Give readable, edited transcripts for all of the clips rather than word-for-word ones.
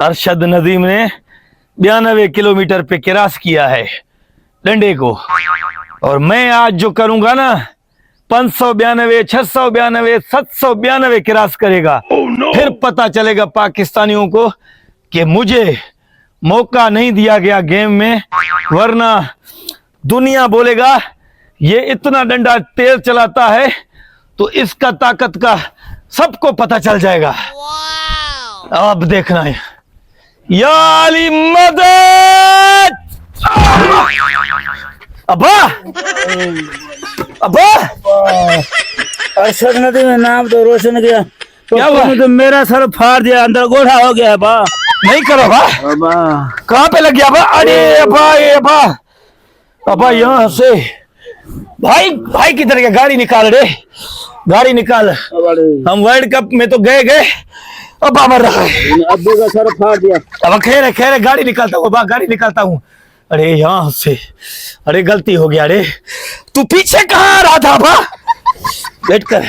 अरशद नदीम ने 92 किलोमीटर पे क्रॉस किया है डंडे को, और मैं आज जो करूंगा ना 592, 692, 792 क्रॉस करेगा। फिर पता चलेगा पाकिस्तानियों को कि मुझे मौका नहीं दिया गया गेम में, वरना दुनिया बोलेगा ये इतना डंडा तेज चलाता है, तो इसका ताकत का सबको पता चल जाएगा। अब देखना है या अली मदद। अब्बा अब्बा, अरशद नदी में नाम तो रोशन किया, तो क्या हुआ? तो मेरा सर फाड़ दिया, अंदर गोढ़ा हो गया बा। नहीं करो बा, अब्बा कहाँ पे लग गया बा? अरे अब्बा, ये अब्बा अब्बा यहाँ से भाई, भाई किधर गया? गाड़ी निकाल रे, गाड़ी निकाल। हम वर्ल्ड कप में तो गए गए, अब्बा मर रहा है। अब्बू का सर फाड़ दिया। अब खैर है, खैर है, गाड़ी निकालता हूँ अब्बा, गाड़ी निकालता हूँ। अरे यहाँ से, अरे गलती हो गया रे। तू पीछे कहाँ आ रहा था अब्बा? वेट कर,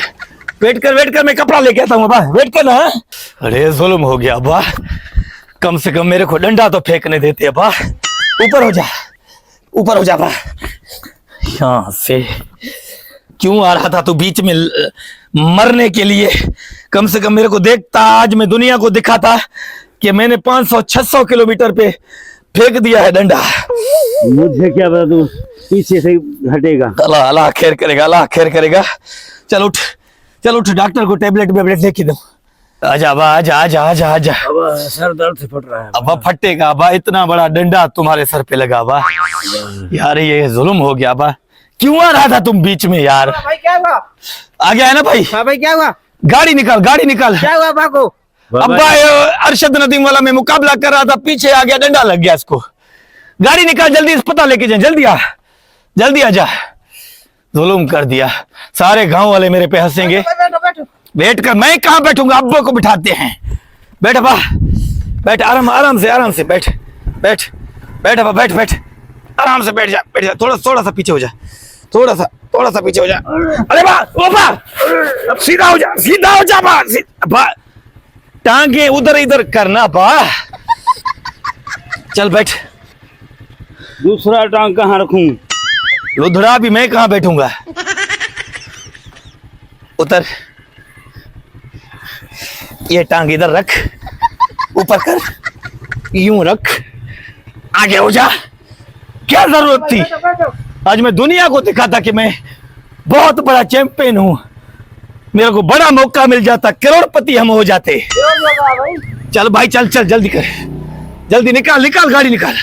वेट कर, वेट कर, मैं कपड़ा लेके आता हूँ अब्बा, वेट कर ना। अरे जुल्म हो गया अब्बा, कम से कम मेरे को डंडा तो फेंकने देते अब्बा। ऊपर हो जा, ऊपर हो जा अब्बा। यहाँ से क्यों आ रहा था तू बीच में मरने के लिए? कम से कम मेरे को देखता, आज मैं दुनिया को दिखाता कि मैंने 500-600 किलोमीटर पे फेंक दिया है डंडा। मुझे क्या पता, तू पीछे से हटेगा। अल्लाह अल्लाह खैर करेगा, अल्लाह खैर करेगा। चल उठ, चल उठ, डॉक्टर को टेबलेट वेबलेट लेके दो। आजा अब्बा, आजा आजा आजा आजा। अब सर दर्द से फट रहा है। अब्बा फटेगा अब्बा, इतना बड़ा डंडा तुम्हारे सर पे लगा अब्बा। यार ये जुल्म हो गया अब्बा। क्यों आ रहा था तुम बीच में यार? भाई क्या हुआ? आ गया है ना भाई? हाँ भाई क्या हुआ? गाड़ी निकाल, गाड़ी निकाल। क्या हुआ बाको? अब्बा ये अरशद नदीम वाला में मुकाबला कर रहा था, पीछे आ गया, डंडा लग गया इसको। गाड़ी निकाल जल्दी, अस्पताल लेके जाए, जल्दी आ, जल्दी आ जा। जुल्म कर दिया, सारे गांव वाले मेरे पे हंसेंगे। बैठ कर, मैं कहाँ बैठूंगा, अब्बा को बिठाते हैं। बैठ अब्बा, बैठ, आराम आराम से, आराम से बैठ, बैठ बैठ अब्बा, बैठ बैठ, आराम से बैठ जा, बैठ जा। थोड़ा थोड़ा सा पीछे हो जा, थोड़ा सा पीछे हो जा। अरे बा, अब सीधा हो जा, सीधा हो जा बा, टांगे उधर इधर करना बा। चल बैठ। दूसरा टांग कहाँ रखूं? लुधड़ा भी मैं कहाँ बैठूंगा? उतर, ये टांग इधर रख, ऊपर कर, यूं रख, आगे हो जा। क्या जरूरत थी? आज मैं दुनिया को दिखाता कि मैं बहुत बड़ा चैंपियन हूं। मेरे को बड़ा मौका मिल जाता, करोड़पति हम हो जाते। चल भाई, चल चल, जल्दी कर, जल्दी निकाल निकाल, गाड़ी निकाल।